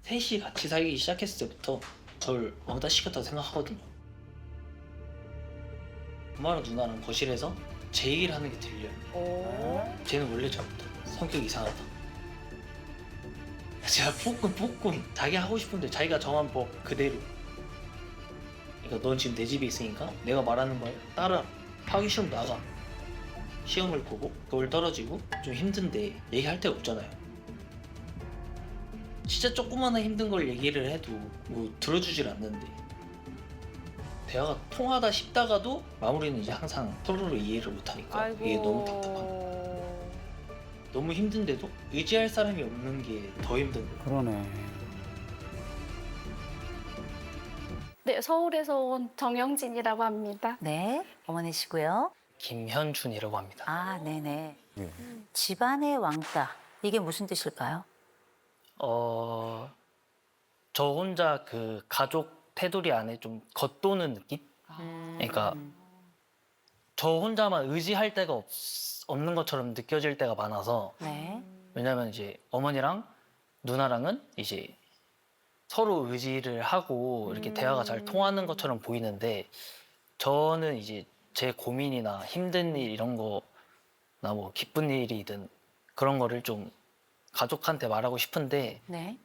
셋이 같이 살기 시작했을 때부터 저를 왕따 시켰다고 생각하거든요. 엄마랑 누나랑 거실에서 제 얘기를 하는 게 들려요. 쟤는 원래 저부터 성격 이상하다. 제가 볶음 자기 하고 싶은데 자기가 정한 법 그대로. 그러니까 넌 지금 내 집에 있으니까 내가 말하는 걸 따라. 하기 싫으면 나가. 시험을 보고 그걸 떨어지고 좀 힘든데 얘기할 데가 없잖아요. 진짜 조그마한 힘든 걸 얘기를 해도 뭐 들어주질 않는데 대화가 통하다 싶다가도 마무리는 이제 항상 서로를 이해를 못하니까 이게 너무 답답한 거예요. 너무 힘든데도 의지할 사람이 없는 게 더 힘든 거예요. 그러네. 네, 서울에서 온 정영진이라고 합니다. 네, 어머니시고요. 김현준이라고 합니다. 아, 네네. 네. 집안의 왕따. 이게 무슨 뜻일까요? 저 혼자 그 가족 테두리 안에 좀 겉도는 느낌? 그러니까 저 혼자만 의지할 데가 없는 것처럼 느껴질 때가 많아서 네. 왜냐면 이제 어머니랑 누나랑은 이제 서로 의지를 하고 이렇게 대화가 잘 통하는 것처럼 보이는데 저는 이제 제 고민이나 힘든 일 이런 거나 뭐 기쁜 일이든 그런 거를 좀 가족한테 말하고 싶은데 네.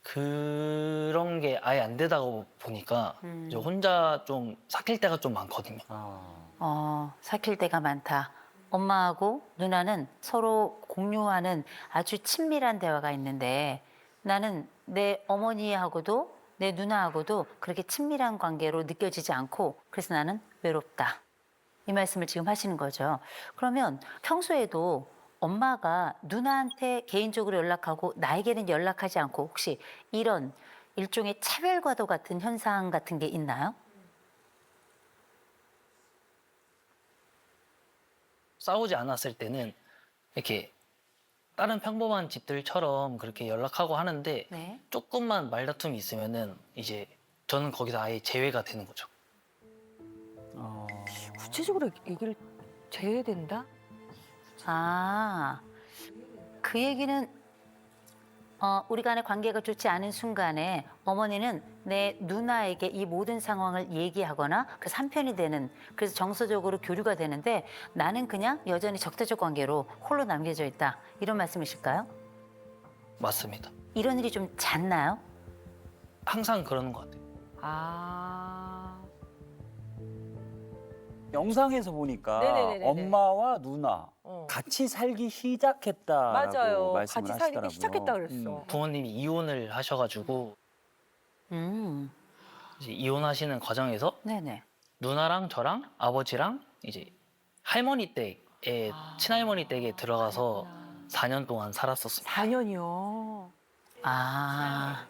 그런 게 아예 안 되다 보니까 이제 혼자 좀 삭힐 때가 좀 많거든요. 삭힐 때가 많다. 엄마하고 누나는 서로 공유하는 아주 친밀한 대화가 있는데 나는 내 어머니하고도 내 누나하고도 그렇게 친밀한 관계로 느껴지지 않고 그래서 나는 외롭다. 이 말씀을 지금 하시는 거죠. 그러면 평소에도 엄마가 누나한테 개인적으로 연락하고 나에게는 연락하지 않고 혹시 이런 일종의 차별과도 같은 현상 같은 게 있나요? 싸우지 않았을 때는 이렇게 다른 평범한 집들처럼 그렇게 연락하고 하는데 네. 조금만 말다툼이 있으면은 이제 저는 거기서 아예 제외가 되는 거죠. 구체적으로 얘기를 제외된다? 아, 그 얘기는 우리 간의 관계가 좋지 않은 순간에 어머니는 내 누나에게 이 모든 상황을 얘기하거나 그래서 한편이 되는 그래서 정서적으로 교류가 되는데 나는 그냥 여전히 적대적 관계로 홀로 남겨져 있다. 이런 말씀이실까요? 맞습니다. 이런 일이 좀 잦나요? 항상 그러는 것 같아요. 아. 영상에서 보니까 네네네네네. 엄마와 누나 어. 같이 살기 시작했다라고 맞아요. 말씀을 같이 하시더라고요. 살기 시작했다 그랬어. 부모님이 이혼을 하셔가지고 이제 이혼하시는 과정에서 네네. 누나랑 저랑 아버지랑 이제 할머니 댁에 친할머니 댁에 들어가서 4년 동안 살았었습니다. 4년이요. 아,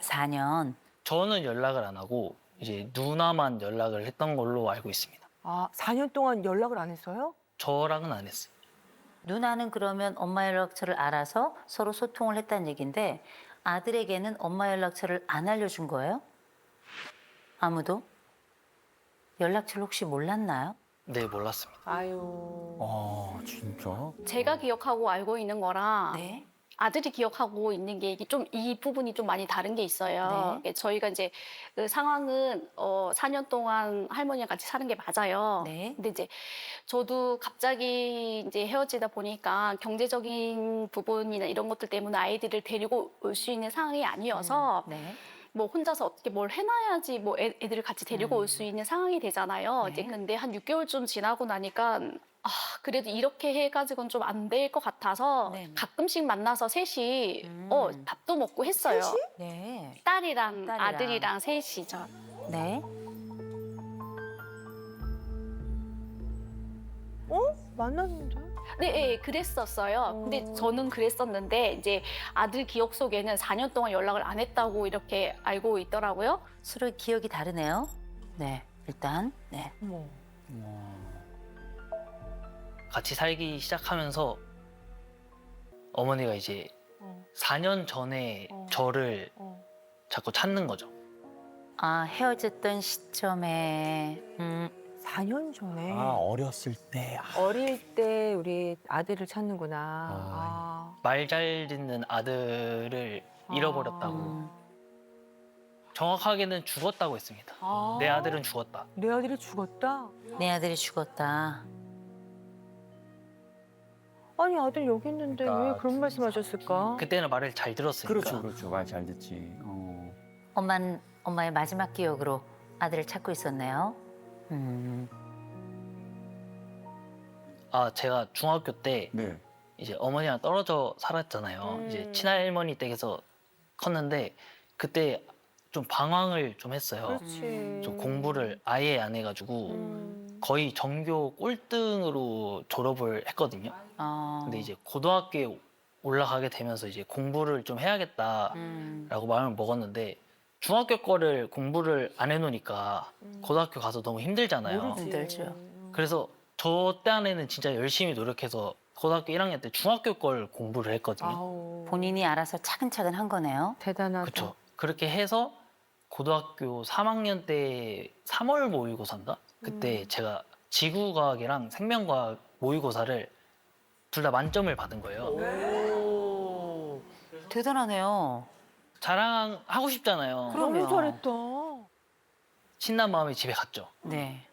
4년. 저는 연락을 안 하고 이제 누나만 연락을 했던 걸로 알고 있습니다. 아, 4년 동안 연락을 안 했어요? 저랑은 안 했어요. 누나는 그러면 엄마 연락처를 알아서 서로 소통을 했다는 얘기인데 아들에게는 엄마 연락처를 안 알려준 거예요? 아무도? 연락처를 혹시 몰랐나요? 네, 몰랐습니다. 아유. 진짜? 제가 기억하고 알고 있는 거랑 네. 아들이 기억하고 있는 게 이게 좀 이 부분이 좀 많이 다른 게 있어요. 네. 저희가 이제 그 상황은 4년 동안 할머니랑 같이 사는 게 맞아요. 네. 근데 이제 저도 갑자기 이제 헤어지다 보니까 경제적인 부분이나 이런 것들 때문에 아이들을 데리고 올 수 있는 상황이 아니어서 네. 뭐 혼자서 어떻게 뭘 해놔야지 뭐 애들을 같이 데리고 올 수 있는 상황이 되잖아요. 네. 이제 근데 한 6개월쯤 지나고 나니까 그래도 이렇게 해가지고는 좀 안 될 것 같아서 네. 가끔씩 만나서 셋이 밥도 먹고 했어요. 네. 딸이랑 딸이랑. 아들이랑 셋이죠. 네. 만났는데? 네, 그랬었어요. 근데 저는 그랬었는데 이제 아들 기억 속에는 4년 동안 연락을 안 했다고 이렇게 알고 있더라고요. 서로 기억이 다르네요. 네. 일단 네. 어머. 같이 살기 시작하면서 어머니가 이제 어. 4년 전에 저를 자꾸 찾는 거죠. 아, 헤어졌던 시점에 4년 전에. 아, 어렸을 때. 아, 어릴 때 우리 아들을 찾는구나. 아. 말 잘 듣는 아들을 잃어버렸다고. 정확하게는 죽었다고 했습니다. 아. 내 아들은 죽었다. 내 아들이 죽었다? 내 아들이 죽었다. 아니 아들 여기 있는데 그러니까 왜 그런 말씀하셨을까? 그때는 말을 잘 들었으니까. 그렇죠, 그렇죠. 말 잘 듣지. 엄마는 엄마의 마지막 기억으로 아들을 찾고 있었네요. 아, 제가 중학교 때 네. 이제 어머니랑 떨어져 살았잖아요. 이제 친할머니 댁에서 컸는데 그때 좀 방황을 좀 했어요. 그렇지. 좀 공부를 아예 안 해가지고 거의 전교 꼴등으로 졸업을 했거든요. 근데 이제 고등학교에 올라가게 되면서 이제 공부를 좀 해야겠다라고 마음을 먹었는데 중학교 거를 공부를 안 해놓으니까 고등학교 가서 너무 힘들잖아요. 모르지. 힘들죠. 그래서 저 때안에는 진짜 열심히 노력해서 고등학교 1학년 때 중학교 걸 공부를 했거든요. 아우. 본인이 알아서 차근차근 한 거네요. 대단하다. 그렇죠. 그렇게 해서 고등학교 3학년 때 3월 모의고사인가? 그때 제가 지구과학이랑 생명과학 모의고사를 둘 다 만점을 받은 거예요. 대단하네요. 자랑하고 싶잖아요. 그럼요. 너무 잘했다. 신난 마음에 집에 갔죠. 네.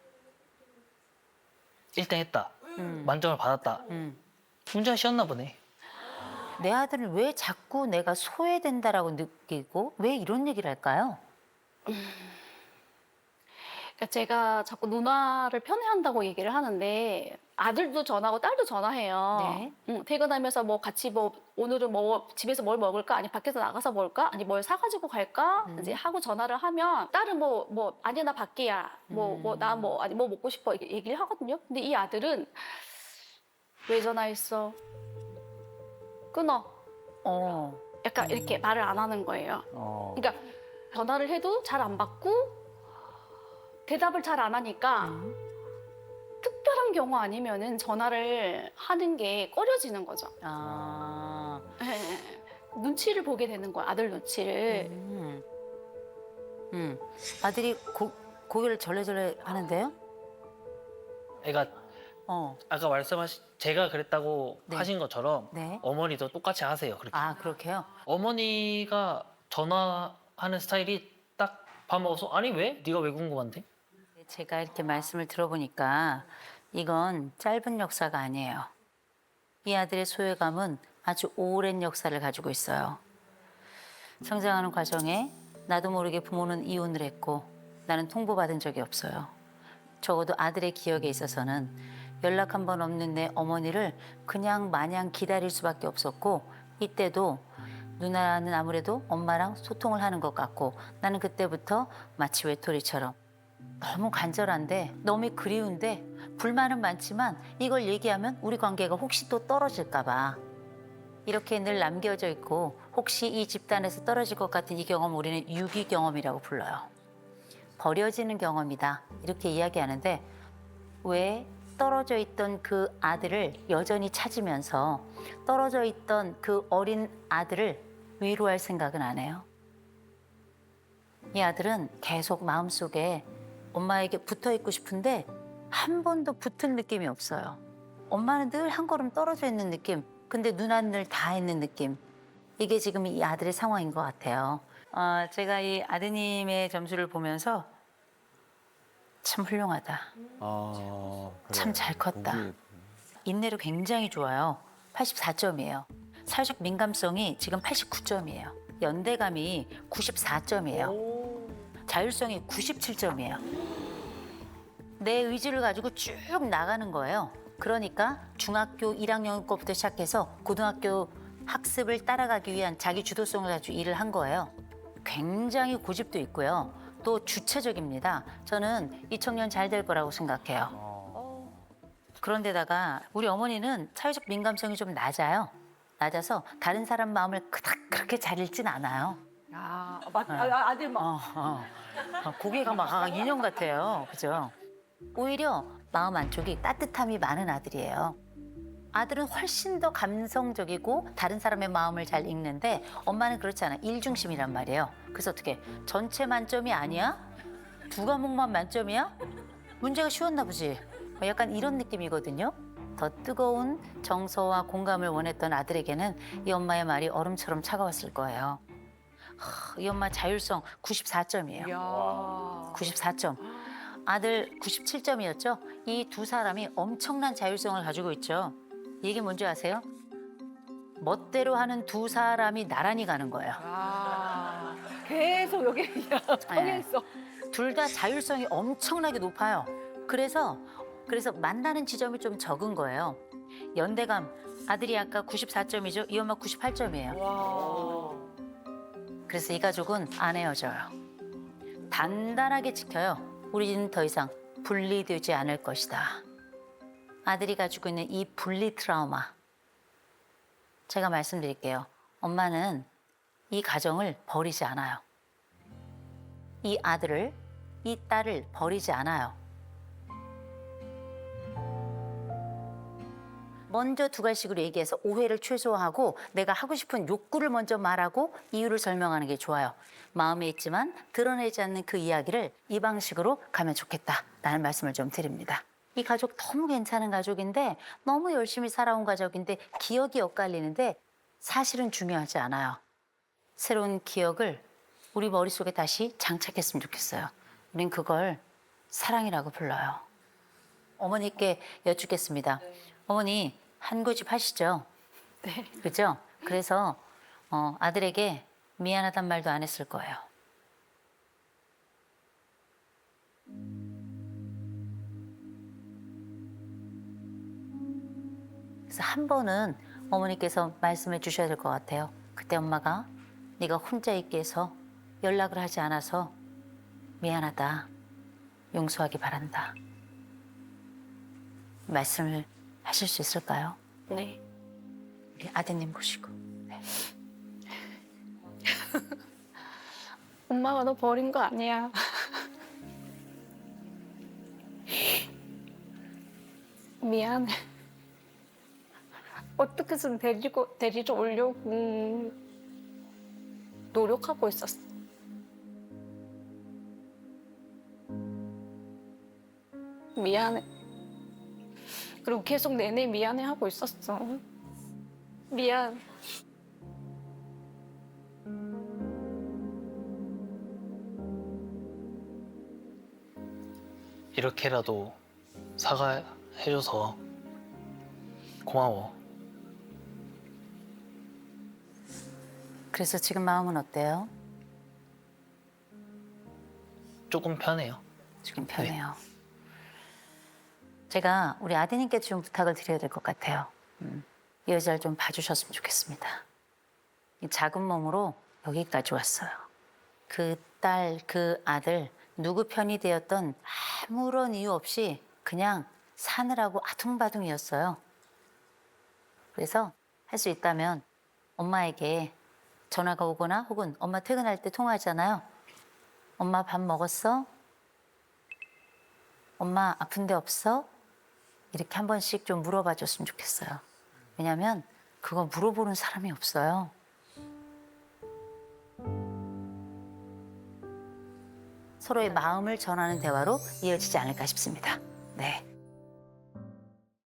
1등 했다. 음. 만점을 받았다. 운전 쉬었나 보네. 내 아들을 왜 자꾸 내가 소외된다라고 느끼고 왜 이런 얘기를 할까요? 그러니까 제가 자꾸 누나를 편애한다고 얘기를 하는데 아들도 전화하고 딸도 전화해요. 네. 퇴근하면서 뭐 같이 뭐 오늘은 뭐 집에서 뭘 먹을까? 아니 밖에서 나가서 먹을까? 아니 뭘 사가지고 갈까? 이제 하고 전화를 하면 딸은 뭐 아니야 나 밖이야. 나 아니 뭐 먹고 싶어 이렇게 얘기를 하거든요. 근데 이 아들은 왜 전화했어? 끊어. 약간 이렇게 말을 안 하는 거예요. 그러니까 전화를 해도 잘 안 받고 대답을 잘 안 하니까 특별한 경우 아니면은 전화를 하는 게 꺼려지는 거죠. 아. 눈치를 보게 되는 거야, 아들 눈치를. 아들이 고개를 절레절레 하는데요? 애가 아까 말씀하신 제가 그랬다고 네. 하신 것처럼 네. 어머니도 똑같이 하세요. 그렇게. 아, 그렇게요? 어머니가 전화하는 스타일이 딱 밥 먹어서 아니 왜? 네가 왜 궁금한데? 제가 이렇게 말씀을 들어보니까 이건 짧은 역사가 아니에요. 이 아들의 소외감은 아주 오랜 역사를 가지고 있어요. 성장하는 과정에 나도 모르게 부모는 이혼을 했고 나는 통보받은 적이 없어요. 적어도 아들의 기억에 있어서는 연락 한 번 없는 내 어머니를 그냥 마냥 기다릴 수밖에 없었고 이때도 누나는 아무래도 엄마랑 소통을 하는 것 같고 나는 그때부터 마치 외톨이처럼 너무 간절한데 너무 그리운데 불만은 많지만 이걸 얘기하면 우리 관계가 혹시 또 떨어질까 봐 이렇게 늘 남겨져 있고 혹시 이 집단에서 떨어질 것 같은 이 경험 우리는 유기 경험이라고 불러요. 버려지는 경험이다 이렇게 이야기하는데 왜 떨어져 있던 그 아들을 여전히 찾으면서 떨어져 있던 그 어린 아들을 위로할 생각은 안 해요. 이 아들은 계속 마음속에 엄마에게 붙어 있고 싶은데 한 번도 붙은 느낌이 없어요. 엄마는 늘 한 걸음 떨어져 있는 느낌. 근데 누나는 늘 다 있는 느낌. 이게 지금 이 아들의 상황인 것 같아요. 제가 이 아드님의 점수를 보면서 참 훌륭하다. 참 잘 컸다. 인내도 굉장히 좋아요. 84점이에요. 사회적 민감성이 지금 89점이에요. 연대감이 94점이에요. 자율성이 97점이에요. 내 의지를 가지고 쭉 나가는 거예요. 그러니까 중학교 1학년 거부터 시작해서 고등학교 학습을 따라가기 위한 자기 주도성을 가지고 일을 한 거예요. 굉장히 고집도 있고요. 또 주체적입니다. 저는 이 청년 잘 될 거라고 생각해요. 그런데다가 우리 어머니는 사회적 민감성이 좀 낮아요. 낮아서 다른 사람 마음을 그닥 그렇게 잘 읽진 않아요. 아들 막. 고개가 막 인형 같아요. 그죠? 오히려 마음 안쪽이 따뜻함이 많은 아들이에요. 아들은 훨씬 더 감성적이고 다른 사람의 마음을 잘 읽는데 엄마는 그렇지 않아. 일중심이란 말이에요. 그래서 어떻게 전체 만점이 아니야? 두 과목만 만점이야? 문제가 쉬웠나 보지. 약간 이런 느낌이거든요. 더 뜨거운 정서와 공감을 원했던 아들에게는 이 엄마의 말이 얼음처럼 차가웠을 거예요. 이 엄마 자율성 94점이에요. 이야. 94점. 아들 97점이었죠. 이 두 사람이 엄청난 자율성을 가지고 있죠. 이게 뭔지 아세요? 멋대로 하는 두 사람이 나란히 가는 거예요. 아, 계속 여기 그냥 서 있어. 둘 다 자율성이 엄청나게 높아요. 그래서 만나는 지점이 좀 적은 거예요. 연대감, 아들이 아까 94점이죠. 이 엄마 98점이에요. 와. 그래서 이 가족은 안 헤어져요. 단단하게 지켜요. 우리는 더 이상 분리되지 않을 것이다. 아들이 가지고 있는 이 분리 트라우마. 제가 말씀드릴게요. 엄마는 이 가정을 버리지 않아요. 이 아들을, 이 딸을 버리지 않아요. 먼저 두 가지식으로 얘기해서 오해를 최소화하고 내가 하고 싶은 욕구를 먼저 말하고 이유를 설명하는 게 좋아요. 마음에 있지만 드러내지 않는 그 이야기를 이 방식으로 가면 좋겠다라는 말씀을 좀 드립니다. 이 가족 너무 괜찮은 가족인데 너무 열심히 살아온 가족인데 기억이 엇갈리는데 사실은 중요하지 않아요. 새로운 기억을 우리 머릿속에 다시 장착했으면 좋겠어요. 우린 그걸 사랑이라고 불러요. 어머니께 여쭙겠습니다. 어머니 한 고집 하시죠? 네. 그죠? 그래서 아들에게 미안하단 말도 안 했을 거예요. 그래서 한 번은 어머니께서 말씀해 주셔야 될 것 같아요. 그때 엄마가 네가 혼자 있게 해서 연락을 하지 않아서 미안하다. 용서하기 바란다. 말씀을 하실 수 있을까요? 네. 우리 아드님 보시고. 네. 엄마가 너 버린 거 아니야. 미안해. 어떻게든 데리러 오려고 노력하고 있었어. 미안해. 그리고 계속 내내 미안해 하고 있었어. 미안. 이렇게라도 사과해줘서 고마워. 그래서 지금 마음은 어때요? 조금 편해요. 지금 편해요. 제가 우리 아드님께 좀 부탁을 드려야 될 것 같아요. 이 여자를 좀 봐주셨으면 좋겠습니다. 이 작은 몸으로 여기까지 왔어요. 그 딸, 그 아들 누구 편이 되었던 아무런 이유 없이 그냥 사느라고 아둥바둥이었어요. 그래서 할 수 있다면 엄마에게 전화가 오거나 혹은 엄마 퇴근할 때 통화하잖아요. 엄마 밥 먹었어? 엄마 아픈 데 없어? 이렇게 한 번씩 좀 물어봐 줬으면 좋겠어요. 왜냐면 그거 물어보는 사람이 없어요. 서로의 마음을 전하는 대화로 이어지지 않을까 싶습니다. 네.